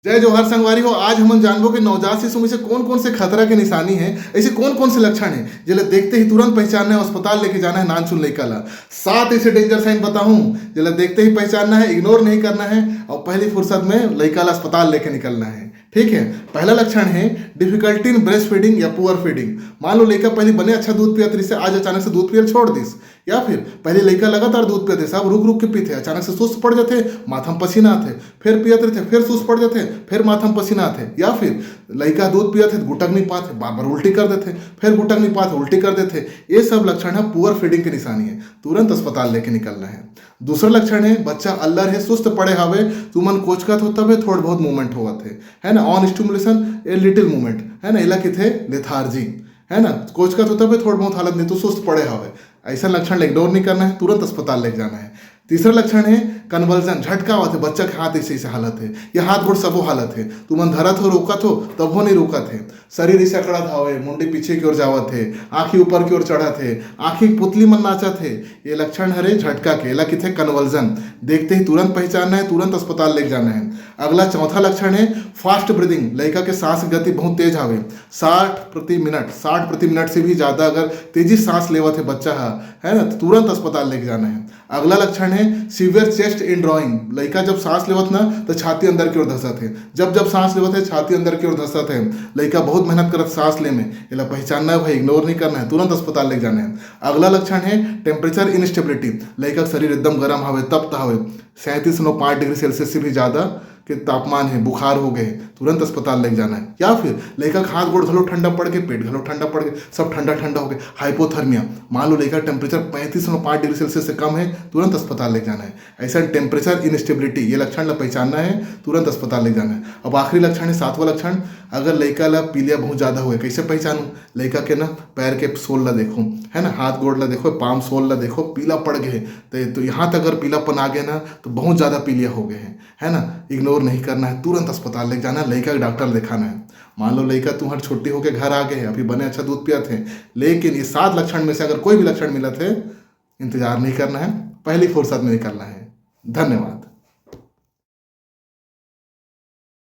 जय जोहार संगवारी हो। आज हम जानबो कि नवजात शिशु में से कौन कौन से खतरा के निशानी है, ऐसे कौन कौन से लक्षण है जिले देखते ही तुरंत पहचानना है, अस्पताल लेके जाना है नान सुन लइका ला। 7 ऐसे डेंजर साइन बताऊं जिले देखते ही पहचानना है, इग्नोर नहीं करना है और पहली फुर्सत में लइका ला अस्पताल लेके निकलना है। ठीक है। पहला लक्षण है डिफिकल्टी इन ब्रेस्ट फीडिंग या पुअर फीडिंग। मान लो लइका पहले बने अच्छा दूध पियत रही से, आज अचानक से दूध पियल छोड़ दिस, या फिर पहले लइका लगातार दूध पियते सब रुक रुक के पीते, अचानक से सुस्त पड़ जाते, माथा में पसीना आते, फिर पियत रहते, फिर सुस्त पड़ जाते, फिर माथा में पसीना आते, या फिर लइका दूध पियत है गुटक नहीं पाते, बार बार उल्टी कर देते, फिर गुटक नहीं पाते उल्टी कर देते। ये सब लक्षण है पुअर फीडिंग की निशानी है, तुरंत अस्पताल लेके निकलना है। दूसरा लक्षण है बच्चा अल्लर है, सुस्त पड़े हवे, तुमन कोचकत होता है, थोड़ा बहुत मूवमेंट हुआ थे, है ना, on stimulation a little movement, है ना, इला के थे लेथार्जी, है ना, कोचकत होता है थोड़ा बहुत हालत नहीं तो सुस्त पड़े हवे, ऐसा लक्षण इग्नोर नहीं करना है, तुरंत अस्पताल लेके जाना है। तीसरा लक्षण है कन्वर्जन, झटका हुआ थे, बच्चा के हाथ ऐसे ऐसे हालत है, या हाथ गोड़ सबो हालत है, तुमन धरत हो रोकत हो तब हो नहीं रोकत है, शरीर ऐसे अकड़त हवे, मुंडी पीछे की ओर जावत है, आँखी ऊपर की ओर चढ़त है, आँखी पुतली मन नाचत है, ये लक्षण हरे झटका के, एला किथे कन्वर्जन। देखते ही तुरंत पहचानना है, तुरंत अस्पताल लेके जाना है। अगला चौथा लक्षण है फास्ट ब्रीदिंग, लड़का के सांस की गति बहुत तेज हवे, 60 प्रति मिनट से भी ज़्यादा अगर तेजी सांस लेवत है बच्चा है ना, तो तुरंत अस्पताल लेके जाना है। अगला लक्षण है सीवियर चेस्ट इन ड्रॉइंग, लड़का जब सांस लेवत ना तो छाती अंदर की ओर धसत है, जब जब सांस लेवत है छाती अंदर की ओर धसत है, लड़का बहुत मेहनत करत सांस ले में, इला पहचानना है भाई, इग्नोर नहीं करना है, तुरंत अस्पताल लेके जाना है। अगला लक्षण है टेम्परेचर इनस्टेबिलिटी, लड़का का शरीर एकदम गर्म हवे, तप्त हवे, 37.5 डिग्री सेल्सियस से भी ज़्यादा के तापमान है, बुखार हो गए, तुरंत अस्पताल लेके जाना है। या फिर लड़का का हाथ गोड़ घलो ठंडा पड़ के, पेट घलो ठंडा पड़ के, सब ठंडा ठंडा हो गए, हाइपोथर्मिया, मान लो लड़का टेम्परेचर 35.5 डिग्री सेल्सियस से कम है, तुरंत अस्पताल लेके जाना है। ऐसा टेम्परेचर इनस्टेबिलिटी, ये लक्षण ला पहचानना है, तुरंत अस्पताल लेके जाना है। अब आखिरी लक्षण है 7वां लक्षण, अगर लड़का ला पीलिया बहुत ज़्यादा हुए, कैसे पहचानूँ, लड़का के ना पैर के सोल ला देखूँ, है ना, हाथ गोड़ ला देखो, पाम सोल ला देखो, पीला पड़ गए तो यहाँ तक अगर पीलापन आ गया ना तो बहुत ज़्यादा पीलिया हो गए हैं, है ना, इग्नोर नहीं करना है, तुरंत अस्पताल लेके जाना है, लड़का के डॉक्टर दिखाना है। मान लो लड़का तुम्हारी छुट्टी होकर घर आ गए, अभी बने अच्छा दूध पिया थे, लेकिन ये 7 लक्षण में से अगर कोई भी लक्षण मिला थे, इंतजार नहीं करना है, पहली फुर्सत में निकलना है। धन्यवाद।